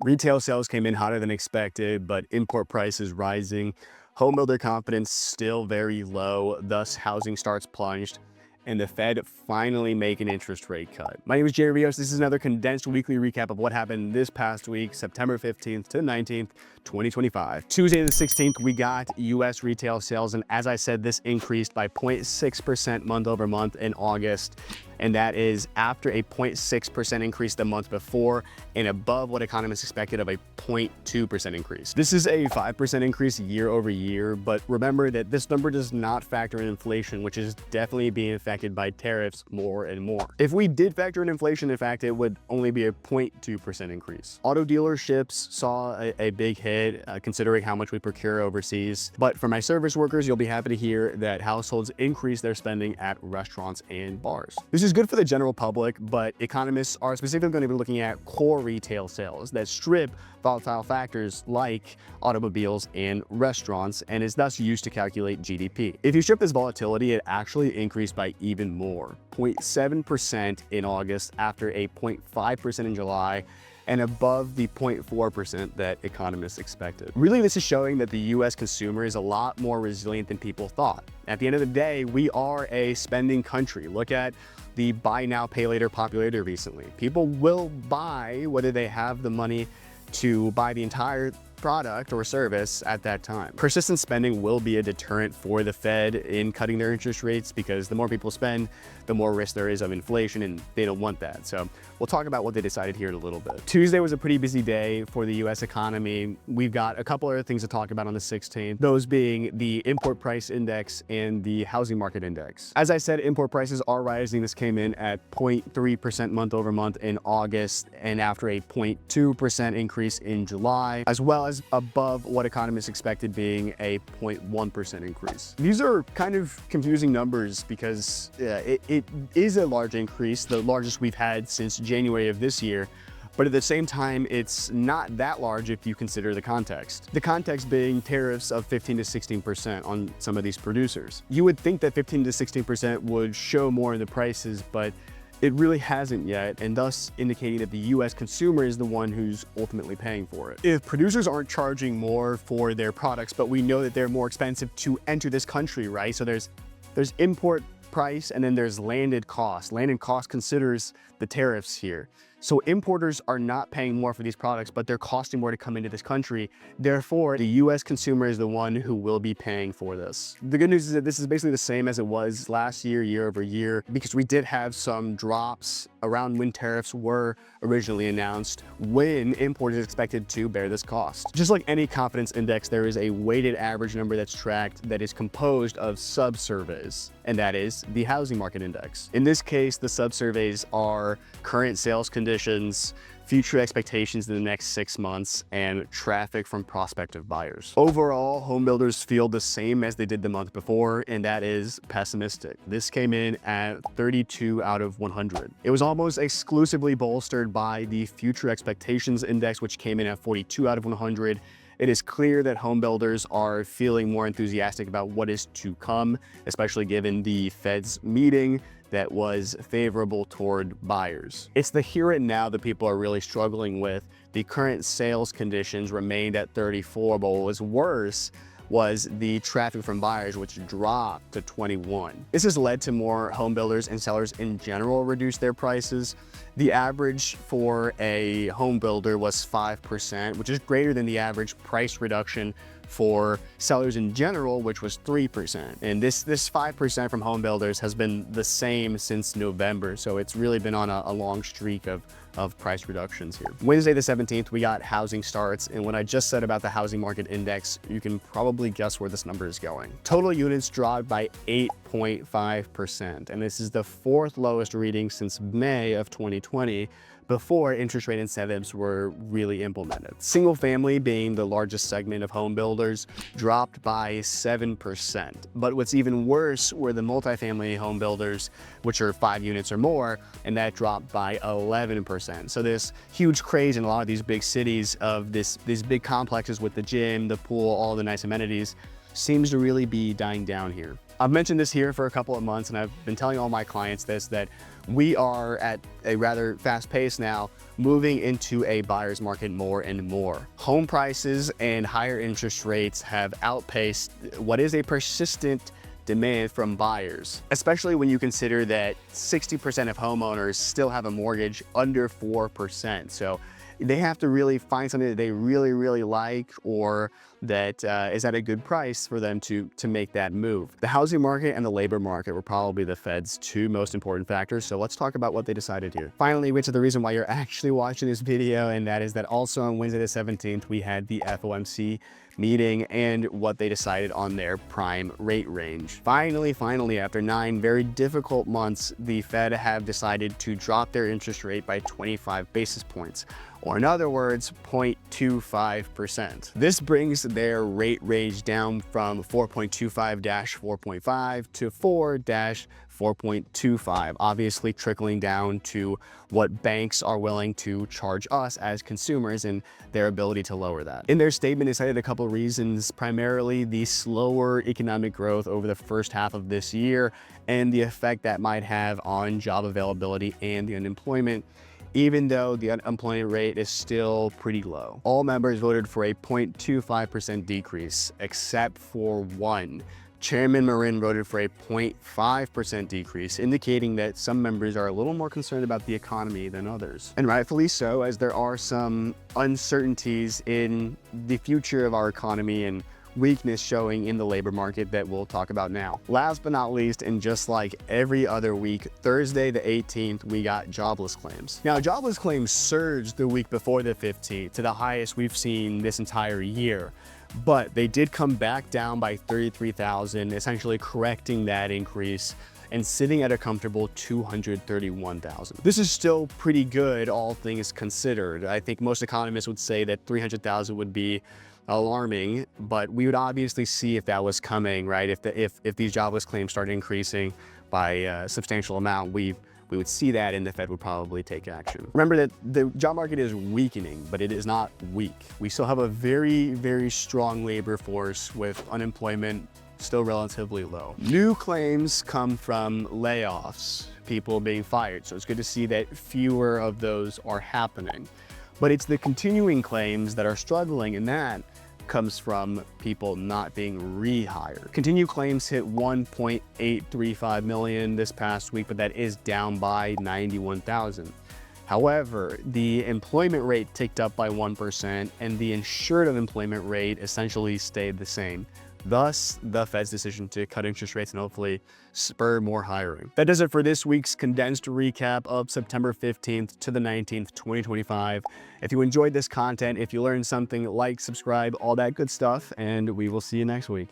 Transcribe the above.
Retail sales came in hotter than expected, but import prices rising. Homebuilder confidence still very low, thus housing starts plunged, and the Fed finally make an interest rate cut. My name is Jerry Rios. This is another condensed weekly recap of what happened this past week, September 15th to 19th, 2025. Tuesday the 16th, we got US retail sales, and as I said, this increased by 0.6% month over month in August. And that is after a 0.6% increase the month before and above what economists expected of a 0.2% increase. This is a 5% increase year over year, but remember that this number does not factor in inflation, which is definitely being affected by tariffs more and more. If we did factor in inflation, in fact, it would only be a 0.2% increase. Auto dealerships saw a big hit considering how much we procure overseas. But for my service workers, you'll be happy to hear that households increase their spending at restaurants and bars. This is good for the general public, but economists are specifically going to be looking at core retail sales that strip volatile factors like automobiles and restaurants and is thus used to calculate GDP. If you strip this volatility, it actually increased by even more, 0.7% in August after a 0.5% in July, and above the 0.4% that economists expected. Really, this is showing that the US consumer is a lot more resilient than people thought. At the end of the day, we are a spending country. Look at the buy now, pay later popularity recently. People will buy whether they have the money to buy the entire product or service at that time. Persistent spending will be a deterrent for the Fed in cutting their interest rates because the more people spend, the more risk there is of inflation, and they don't want that. So we'll talk about what they decided here in a little bit. Tuesday was a pretty busy day for the US economy. We've got a couple other things to talk about on the 16th, those being the import price index and the housing market index. As I said, import prices are rising. This came in at 0.3% month over month in August and after a 0.2% increase in July, as well as above what economists expected being a 0.1% increase. These are kind of confusing numbers because it is a large increase, the largest we've had since January of this year, but at the same time, it's not that large if you consider the context. The context being tariffs of 15 to 16% on some of these producers. You would think that 15 to 16% would show more in the prices, but it really hasn't yet, and thus indicating that the US consumer is the one who's ultimately paying for it. If producers aren't charging more for their products, but we know that they're more expensive to enter this country, right? So there's import price and then there's landed cost. Landed cost considers the tariffs here. So importers are not paying more for these products, but they're costing more to come into this country. Therefore, the US consumer is the one who will be paying for this. The good news is that this is basically the same as it was last year, year over year, because we did have some drops around when tariffs were originally announced, when importers expected to bear this cost. Just like any confidence index, there is a weighted average number that's tracked that is composed of sub-surveys, and that is the housing market index. In this case, the sub-surveys are current sales conditions, future expectations in the next 6 months, and traffic from prospective buyers. Overall, home builders feel the same as they did the month before, and that is pessimistic. This came in at 32 out of 100. It was almost exclusively bolstered by the future expectations index, which came in at 42 out of 100. It is clear that home builders are feeling more enthusiastic about what is to come, especially given the Fed's meeting that was favorable toward buyers. It's the here and now that people are really struggling with. The current sales conditions remained at 34, but what was worse was the traffic from buyers, which dropped to 21. This has led to more home builders and sellers in general reduce their prices. The average for a home builder was 5%, which is greater than the average price reduction for sellers in general, which was 3%. And this 5% from home builders has been the same since November. So it's really been on a long streak of price reductions here. Wednesday the 17th, we got housing starts. And what I just said about the housing market index, you can probably guess where this number is going. Total units dropped by 8.5%. And this is the fourth lowest reading since May of 2020, before interest rate incentives were really implemented. Single family, being the largest segment of home builders, dropped by 7%. But what's even worse were the multifamily home builders, which are 5 units or more, and that dropped by 11%. So this huge craze in a lot of these big cities of these big complexes with the gym, the pool, all the nice amenities, seems to really be dying down here. I've mentioned this here for a couple of months, and I've been telling all my clients this, that we are at a rather fast pace now, moving into a buyer's market more and more. Home prices and higher interest rates have outpaced what is a persistent demand from buyers, especially when you consider that 60% of homeowners still have a mortgage under 4%. So they have to really find something that they really like, or that is at a good price for them to make that move. The housing market and the labor market were probably the Fed's two most important factors. So let's talk about what they decided here. Finally, which is the reason why you're actually watching this video, and that is that also on Wednesday the 17th, we had the FOMC meeting and what they decided on their prime rate range. Finally, after 9 very difficult months, the Fed have decided to drop their interest rate by 25 basis points, or in other words, 0.25%. This brings their rate range down from 4.25-4.5 to 4-4.25, obviously trickling down to what banks are willing to charge us as consumers and their ability to lower that. In their statement, they cited a couple of reasons, primarily the slower economic growth over the first half of this year and the effect that might have on job availability and the unemployment, even though the unemployment rate is still pretty low. All members voted for a 0.25% decrease, except for one. Chairman Marin voted for a 0.5% decrease, indicating that some members are a little more concerned about the economy than others. And rightfully so, as there are some uncertainties in the future of our economy and weakness showing in the labor market that we'll talk about now. Last but not least, and just like every other week, Thursday the 18th, we got jobless claims. Now, jobless claims surged the week before the 15th to the highest we've seen this entire year, but they did come back down by 33,000, essentially correcting that increase and sitting at a comfortable 231,000. This is still pretty good, all things considered. I think most economists would say that 300,000 would be alarming, but we would obviously see if that was coming, right? If these jobless claims start increasing by a substantial amount, we would see that, and the Fed would probably take action. Remember that the job market is weakening, but it is not weak. We still have a very strong labor force with unemployment still relatively low. New claims come from layoffs, people being fired. So it's good to see that fewer of those are happening. But it's the continuing claims that are struggling, and that comes from people not being rehired. Continued claims hit 1.835 million this past week, but that is down by 91,000. However, the employment rate ticked up by 1%, and the insured unemployment rate essentially stayed the same. Thus, the Fed's decision to cut interest rates and hopefully spur more hiring. That does it for this week's condensed recap of September 15th to the 19th, 2025. If you enjoyed this content, if you learned something, like, subscribe, all that good stuff, and we will see you next week.